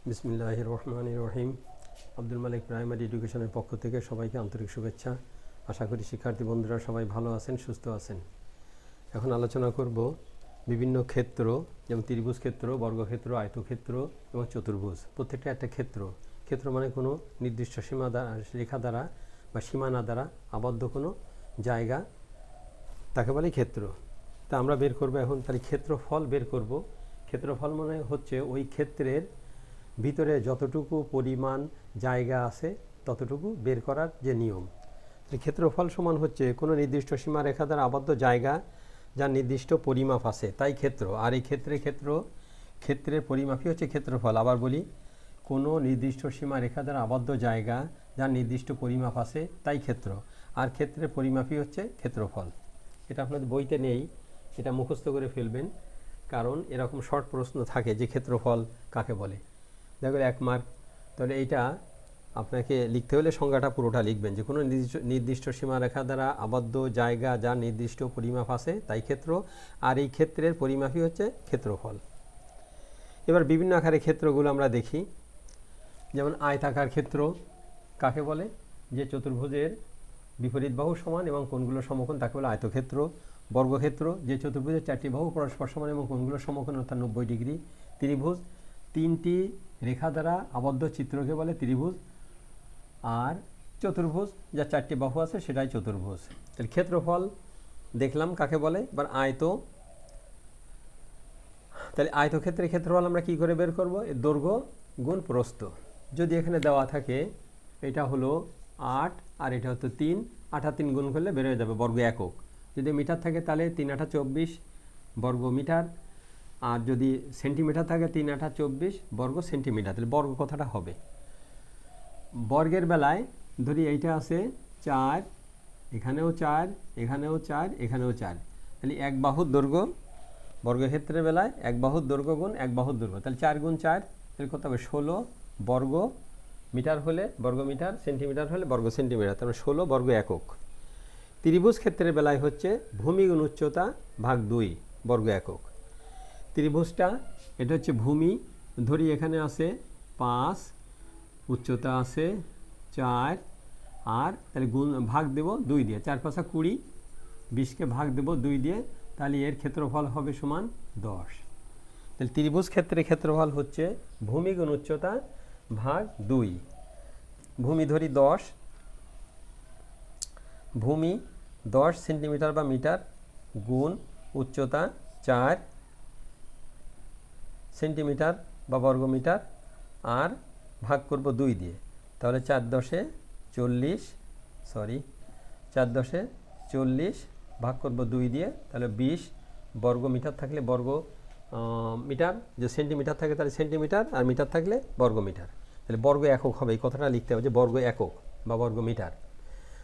বিসমিল্লাহির রহমানির রহিম। আব্দুল মালিক প্রাইমারি এডুকেশনের পক্ষ থেকে সবাইকে আন্তরিক শুভেচ্ছা। আশা করি শিক্ষার্থী বন্ধুরা সবাই ভালো আছেন, সুস্থ আছেন। এখন আলোচনা করব বিভিন্ন ক্ষেত্র, যেমন ত্রিভুজ ক্ষেত্র, বর্গক্ষেত্র, আয়তক্ষেত্র এবং চতুর্ভুজ। প্রত্যেকটা একটা ক্ষেত্র। ক্ষেত্র মানে কোনো নির্দিষ্ট সীমা দ্বারা, রেখা দ্বারা বা সীমানা দ্বারা আবদ্ধ কোনো জায়গা, তাকে বলে ক্ষেত্র। তা আমরা বের করব এখন তার ক্ষেত্রফল বের করব। ক্ষেত্রফল মানে হচ্ছে ওই ক্ষেত্রের ভিতরে যতটুকু পরিমাণ জায়গা আছে ততটুকু বের করার যে নিয়ম। ক্ষেত্রফল সমান হচ্ছে কোনো নির্দিষ্ট সীমারেখা দ্বারা আবদ্ধ জায়গা যার নির্দিষ্ট পরিমাপ আছে, তাই ক্ষেত্র। আর এই ক্ষেত্রের পরিমাপই হচ্ছে ক্ষেত্রফল। আবার বলি, কোনো নির্দিষ্ট সীমারেখা দ্বারা আবদ্ধ জায়গা যার নির্দিষ্ট পরিমাপ আছে তাই ক্ষেত্র। আর ক্ষেত্রের পরিমাপই হচ্ছে ক্ষেত্রফল। এটা আপনাদের বইতে নেই, এটা মুখস্থ করে ফেলবেন, কারণ এরকম শর্ট প্রশ্ন থাকে যে ক্ষেত্রফল কাকে বলে। দেখো 1 মার্ক। তাহলে এইটা আপনাকে লিখতে হলে সংজ্ঞাটা পুরোটা লিখবেন, যে কোনো নির্দিষ্ট সীমারেখা দ্বারা আবদ্ধ জায়গা যার নির্দিষ্ট পরিমাপ আছে তাই ক্ষেত্র। আর এই ক্ষেত্রের পরিমাপই হচ্ছে ক্ষেত্রফল। এবার বিভিন্ন আকারে ক্ষেত্রগুলো আমরা দেখি। যেমন আয়তাকার ক্ষেত্র কাকে বলে? যে চতুর্ভুজের বিপরীত বাহু সমান এবং কোণগুলো সমকোণ, তাকে বলে আয়তক্ষেত্র। বর্গক্ষেত্র যে চতুর্ভুজের 4টি বাহু পরস্পর সমান এবং কোণগুলো সমকোণ অর্থাৎ 90 ডিগ্রি। ত্রিভুজ 3টি রেখা দ্বারা আবদ্ধ চিত্রকে বলে ত্রিভুজ। আর চতুর্ভুজ যার 4টি বাহু আছে সেটাই চতুর্ভুজ। তাহলে ক্ষেত্রফল দেখলাম কাকে বলে। এবার তাহলে আয়তক্ষেত্রের ক্ষেত্রফল আমরা কি করে বের করব? দৈর্ঘ্য গুণ প্রস্থ। যদি এখানে দেওয়া থাকে এটা হলো 8 আর এটা হতো 3, 8 আর 3 গুণ করলে বের হয়ে যাবে বর্গ একক। যদি মিটার থাকে তাহলে 3 8 24 বর্গ মিটার। আর যদি সেন্টিমিটার থাকে 3 8 24 বর্গ সেন্টিমিটার। তাহলে বর্গ কথাটা হবে। বর্গের বেলায় ধরি এইটা আছে 4, এখানেও 4, এখানেও 4, এখানেও 4। তাহলে এক বাহুর দৈর্ঘ্য, বর্গক্ষেত্রের বেলায় এক বাহুর দৈর্ঘ্য গুণ এক বাহুর দৈর্ঘ্য, তাহলে 4 গুণ 4, তাহলে কত হবে? 16 বর্গ মিটার হলে বর্গ মিটার, সেন্টিমিটার হলে বর্গ সেন্টিমিটার, তাহলে 16 বর্গ একক। ত্রিভুজ ক্ষেত্রের বেলায় হচ্ছে ভূমি গুণ উচ্চতা ভাগ 2 বর্গ একক। ত্রিভুজটা এটা হচ্ছে ভূমি, ধরি এখানে আছে 5, উচ্চতা আছে 4, আর তাহলে গুণ ভাগ দেব 2 দিয়ে, 4 5 20, 20কে ভাগ দেব 2 দিয়ে, তাহলে এর ক্ষেত্রফল হবে সমান 10। তাহলে ত্রিভুজ ক্ষেত্রের ক্ষেত্রফল হচ্ছে ভূমি গুণ উচ্চতা ভাগ 2। ভূমি ধরি 10, ভূমি 10 সেন্টিমিটার বা মিটার গুণ উচ্চতা 4 সেন্টিমিটার বা বর্গমিটার, আর ভাগ করব 2 দিয়ে, তাহলে 4 10 40, 4 10 40 ভাগ করব 2 দিয়ে, তাহলে 20 বর্গ মিটার থাকলে বর্গ মিটার, যে সেন্টিমিটার থাকে তাহলে সেন্টিমিটার, আর মিটার থাকলে বর্গ মিটার। তাহলে বর্গ একক হবে, এই কথাটা লিখতে হবে যে বর্গ একক বা বর্গ মিটার।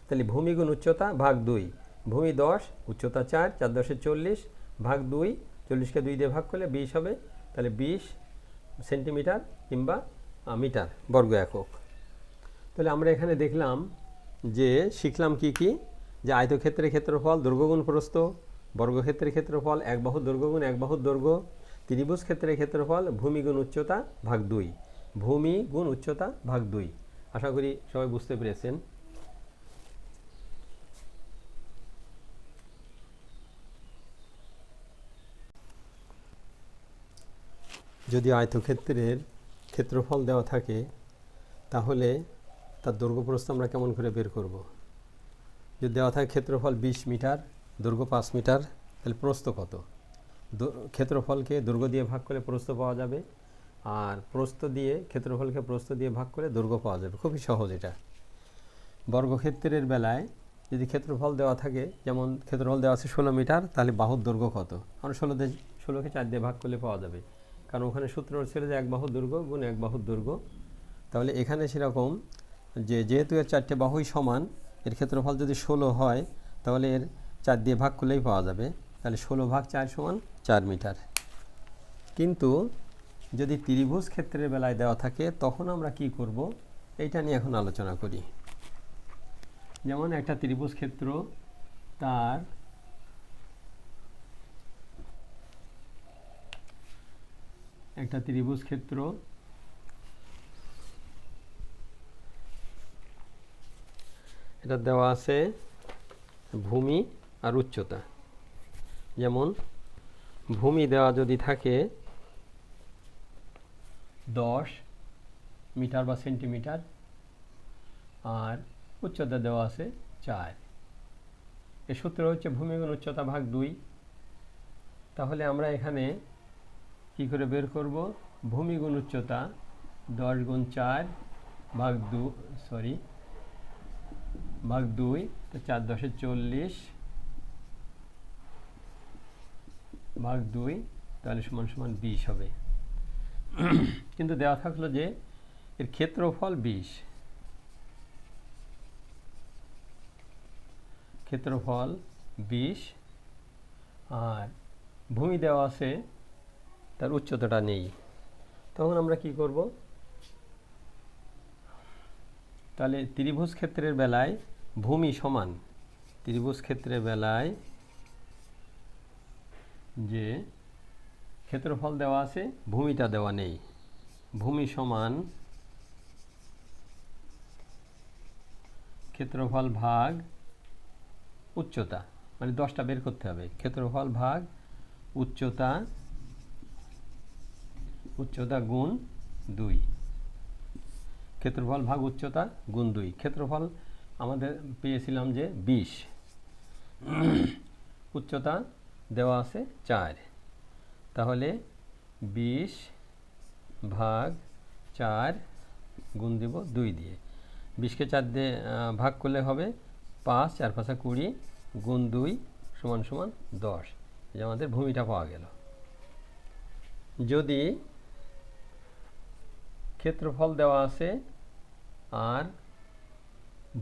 তাহলে ভূমি গুণ উচ্চতা ভাগ 2, ভূমি 10 উচ্চতা 4, 4 10 40 ভাগ 2, 40কে 2 দিয়ে ভাগ করলে 20 হবে, তাহলে 20 সেন্টিমিটার কিংবা মিটার বর্গ একক। তাহলে আমরা এখানে দেখলাম যে শিখলাম কি কি, যে আয়তক্ষেত্রের ক্ষেত্রফল দৈর্ঘ্য গুণ প্রস্থ, বর্গক্ষেত্রের ক্ষেত্রফল এক বাহুর দৈর্ঘ্য গুণ এক বাহুর দৈর্ঘ্য, ত্রিভুজ ক্ষেত্রের ক্ষেত্রফল ভূমি গুণ উচ্চতা ভাগ 2, ভূমি গুণ উচ্চতা ভাগ 2। আশা করি সবাই বুঝতে পেরেছেন। যদি আয়তক্ষেত্রের ক্ষেত্রফল দেওয়া থাকে তাহলে তার দৈর্ঘ্য প্রস্থ আমরা কেমন করে বের করব? যদি দেওয়া থাকে ক্ষেত্রফল 20 মিটার, দৈর্ঘ্য 5 মিটার, তাহলে প্রস্থ কত? ক্ষেত্রফলকে দৈর্ঘ্য দিয়ে ভাগ করে প্রস্থ পাওয়া যাবে, আর ক্ষেত্রফলকে প্রস্থ দিয়ে ভাগ করে দৈর্ঘ্য পাওয়া যাবে। খুবই সহজ এটা। বর্গক্ষেত্রের বেলায় যদি ক্ষেত্রফল দেওয়া থাকে, যেমন ক্ষেত্রফল দেওয়া আছে 16 মিটার, তাহলে বাহুর দৈর্ঘ্য কত? আমরা 16কে 4 দিয়ে ভাগ করলে পাওয়া যাবে, কারণ ওখানে সূত্র ছিল যে এক বাহুর দৈর্ঘ্য গুণ এক বাহুর দৈর্ঘ্য। তাহলে এখানে সেরকম, যেহেতু এর 4টে বাহুই সমান, এর ক্ষেত্রফল যদি 16 হয় তাহলে এর 4 দিয়ে ভাগ করলেই পাওয়া যাবে, তাহলে 16 ভাগ 4 সমান 4 মিটার। কিন্তু যদি ত্রিভুজ ক্ষেত্রের বেলায় দেওয়া থাকে তখন আমরা কি করব, এইটা নিয়ে এখন আলোচনা করি। যেমন একটা ত্রিভুজ ক্ষেত্র, তার একটা ত্রিভুজ ক্ষেত্র এটা দেওয়া আছে ভূমি আর উচ্চতা। যেমন ভূমি দেওয়া যদি থাকে 10 মিটার বা সেন্টিমিটার, আর উচ্চতা দেওয়া আছে 4। এর সূত্র হচ্ছে ভূমি গুণ উচ্চতা ভাগ 2। তাহলে আমরা এখানে কি করে বের করব? ভূমি গুণ উচ্চতা 10 গুণ 4 ভাগ 2 ভাগ 2, তো 4 10 40 ভাগ 2, তাহলে সমান সমান 20 হবে। কিন্তু দেওয়া থাকলো যে এর ক্ষেত্রফল 20, ক্ষেত্রফল 20, আর ভূমি দেওয়া আছে, তার উচ্চতাটা নেই। তখন আমরা কি করব? তাহলে ত্রিভুজ ক্ষেত্রের বেলায় ভূমি সমান, ত্রিভুজ ক্ষেত্রের বেলায় যে ক্ষেত্রফল দেওয়া আছে ভূমিটা দেওয়া নেই, ভূমি সমান ক্ষেত্রফল ভাগ উচ্চতা, মানে 10টা বের করতে হবে। ক্ষেত্রফল ভাগ উচ্চতা, উচ্চতা গুণ 2, ক্ষেত্রফল ভাগ উচ্চতা গুণ 2। ক্ষেত্রফল আমাদের পেয়েছিলাম যে 20, উচ্চতা দেওয়া আছে 4, তাহলে 20 ভাগ 4 গুণ দিব 2 দিয়ে। 20কে 4 দিয়ে ভাগ করলে হবে 5, 4 5 20 গুণ 2 সমান সমান 10। এই আমাদের ভূমিটা পাওয়া গেল। যদি ক্ষেত্রফল দেওয়া আছে আর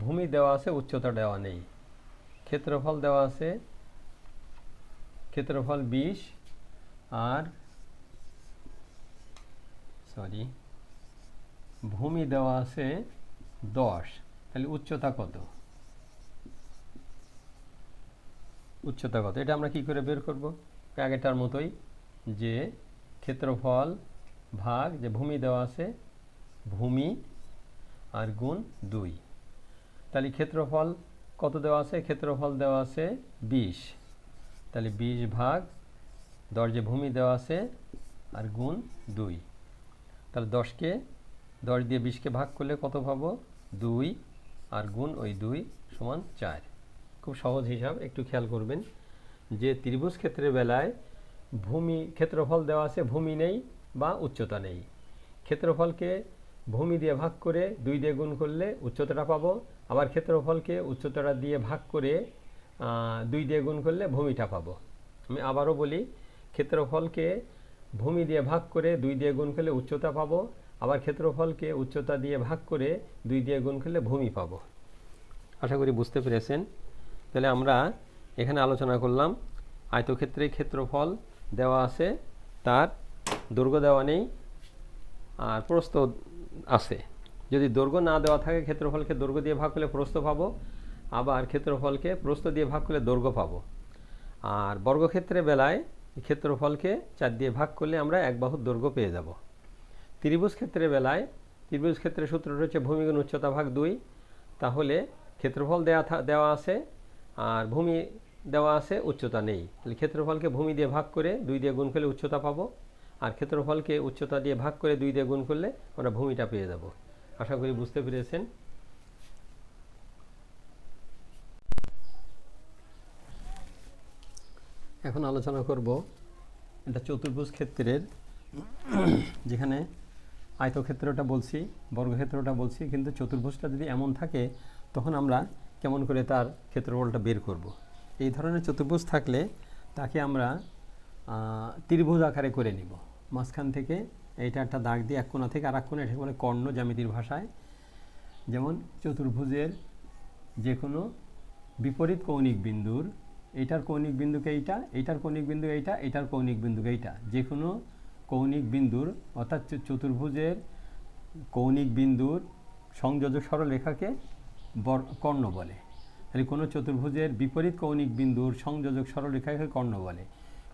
ভূমি দেওয়া আছে, উচ্চতা দেওয়া নেই, ক্ষেত্রফল দেওয়া আছে, ক্ষেত্রফল 20 আর ভূমি দেওয়া আছে 10, তাহলে উচ্চতা কত? উচ্চতা কত এটা আমরা কি করে বের করব? আগেটার মতোই, যে ক্ষেত্রফল ভাগ যে ভূমি দেওয়া আছে, ভূমি আর গুণ 2। তাহলে ক্ষেত্রফল কত দেওয়া আছে? ক্ষেত্রফল দেওয়া আছে 20, তাহলে 20 ভাগ 10 যে ভূমি দেওয়া আছে আর গুণ 2। তাহলে 10কে 10 দিয়ে 20কে ভাগ করলে কত পাবো? 2 আর গুণ ওই 2 সমান 4। খুব সহজ হিসাব, একটু খেয়াল করবেন যে ত্রিভুজ ক্ষেত্রের বেলায় ভূমি ক্ষেত্রফল দেওয়া আছে, ভূমি নেই বা উচ্চতা নেই। ক্ষেত্রফলকে ভূমি দিয়ে ভাগ করে 2 দিয়ে গুণ করলে উচ্চতাটা পাবো, আবার ক্ষেত্রফলকে উচ্চতাটা দিয়ে ভাগ করে 2 দিয়ে গুণ করলে ভূমিটা পাবো। আমি আবারও বলি, ক্ষেত্রফলকে ভূমি দিয়ে ভাগ করে 2 দিয়ে গুণ করলে উচ্চতা পাবো, আবার ক্ষেত্রফলকে উচ্চতা দিয়ে ভাগ করে 2 দিয়ে গুণ করলে ভূমি পাবো। আশা করি বুঝতে পেরেছেন। তাহলে আমরা এখানে আলোচনা করলাম আয়তক্ষেত্রে ক্ষেত্রফল দেওয়া আছে, তার দৈর্ঘ্য দেওয়া নেই আর প্রস্থ আছে। যদি দৈর্ঘ্য না দেওয়া থাকে, ক্ষেত্রফলকে দৈর্ঘ্য দিয়ে ভাগ করলে প্রস্থ পাবো, আবার ক্ষেত্রফলকে প্রস্থ দিয়ে ভাগ করলে দৈর্ঘ্য পাবো। আর বর্গক্ষেত্রের বেলায় ক্ষেত্রফলকে 4 দিয়ে ভাগ করলে আমরা এক বাহুর দৈর্ঘ্য পেয়ে যাব। ত্রিভুজ ক্ষেত্রের বেলায় ত্রিভুজ ক্ষেত্রের সূত্রটা হচ্ছে ভূমি গুণ উচ্চতা ভাগ 2। তাহলে ক্ষেত্রফল দেওয়া আছে আর ভূমি দেওয়া আছে, উচ্চতা নেই। তাহলে ক্ষেত্রফলকে ভূমি দিয়ে ভাগ করে 2 দিয়ে গুণ করলে উচ্চতা পাবো, আর ক্ষেত্রফলকে উচ্চতা দিয়ে ভাগ করে 2 দিয়ে গুণ করলে আমরা ভূমিটা পেয়ে যাব। আশা করি বুঝতে পেরেছেন। এখন আলোচনা করব এটা চতুর্ভুজ ক্ষেত্রের, যেখানে আয়তক্ষেত্রটা বলছি, বর্গক্ষেত্রটা বলছি, কিন্তু চতুর্ভুজটা যদি এমন থাকে তখন আমরা কেমন করে তার ক্ষেত্রফলটা বের করব। এই ধরনের চতুর্ভুজ থাকলে তাকে আমরা ত্রিভুজ আকারে করে নিব। মাঝখান থেকে এইটা একটা দাগ দিয়ে এক কোণা থেকে আর এক কোণা, এটাকে বলে কর্ণ জ্যামিতির ভাষায়। যেমন চতুর্ভুজের যে কোনো বিপরীত কৌণিক বিন্দুর, এইটার কৌণিক বিন্দুকে এইটা, এইটার কৌণিক বিন্দু এইটা, এইটার কৌণিক বিন্দুকে এইটা, যে কোনো কৌণিক বিন্দুর অর্থাৎ চতুর্ভুজের কৌণিক বিন্দুর সংযোজক সরলরেখাকে কর্ণ বলে। তাহলে কোনো চতুর্ভুজের বিপরীত কৌণিক বিন্দুর সংযোজক সরলরেখাকে কর্ণ বলে।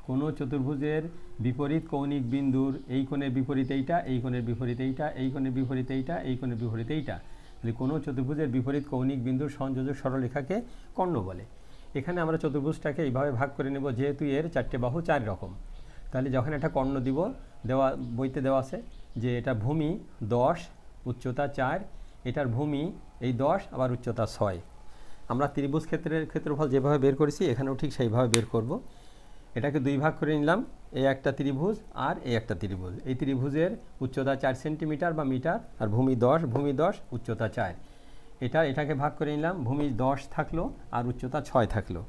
কোনো চতুর্ভুজের বিপরীত কৌণিক বিন্দুর এই কোণের বিপরীত এইটা, এই কোণের বিপরীত এইটা, এই কোণের বিপরীত এইটা, এই কোণের বিপরীত এইটা, তাহলে কোনো চতুর্ভুজের বিপরীত কৌণিক বিন্দুর সংযোজক সরলরেখাকে কর্ণ বলে। এখানে আমরা চতুর্ভুজটাকে এইভাবে ভাগ করে নেব, যেহেতু এর 4টে বাহু 4 রকম। তাহলে যখন একটা কর্ণ দিব, বইতে দেওয়া আছে যে এটা ভূমি 10, উচ্চতা 4, এটার ভূমি এই 10 আবার উচ্চতা 6। আমরা ত্রিভুজ ক্ষেত্রফল যেভাবে বের করেছি এখানেও ঠিক সেইভাবে বের করব। এটাকে 2 ভাগ করে নিলাম, এই একটা ত্রিভুজ আর এই একটা ত্রিভুজ। এই ত্রিভুজের উচ্চতা 4 সেন্টিমিটার বা মিটার আর ভূমি 10, উচ্চতা 4। এটাকে ভাগ করে নিলাম, ভূমি 10 থাকলো আর উচ্চতা 6 থাকলো।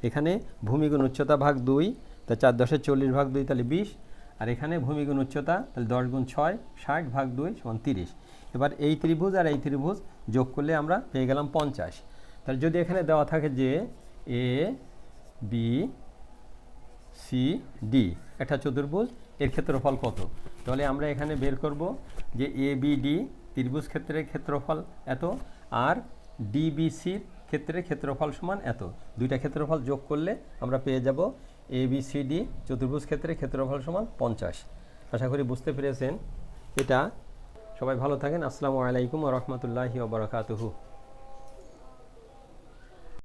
এখানে ভূমি গুণ উচ্চতা ভাগ 2, তা 4 10 40 ভাগ 2 তাহলে 20। আর এখানে ভূমি গুণ উচ্চতা তাহলে 10 গুণ 6 60 ভাগ 2 সমান 30। এবার এই ত্রিভুজ আর এই ত্রিভুজ যোগ করলে আমরা পেয়ে গেলাম 50। তাহলে যদি এখানে দেওয়া থাকে যে এ বি সি ডি একটা চতুর্ভুজ, এর ক্ষেত্রফল কত, তাহলে আমরা এখানে বের করব যে এ বি ডি ত্রিভুজ ক্ষেত্রের ক্ষেত্রফল এত আর ডিবিসির ক্ষেত্রে ক্ষেত্রফল সমান এত। দুইটা ক্ষেত্রফল যোগ করলে আমরা পেয়ে যাব এ বি সি ডি চতুর্ভুজ ক্ষেত্রের ক্ষেত্রফল সমান 50। আশা করি বুঝতে পেরেছেন এটা। সবাই ভালো থাকেন। আসসালামু আলাইকুম ওয়া রাহমাতুল্লাহি ওয়া বারাকাতুহু।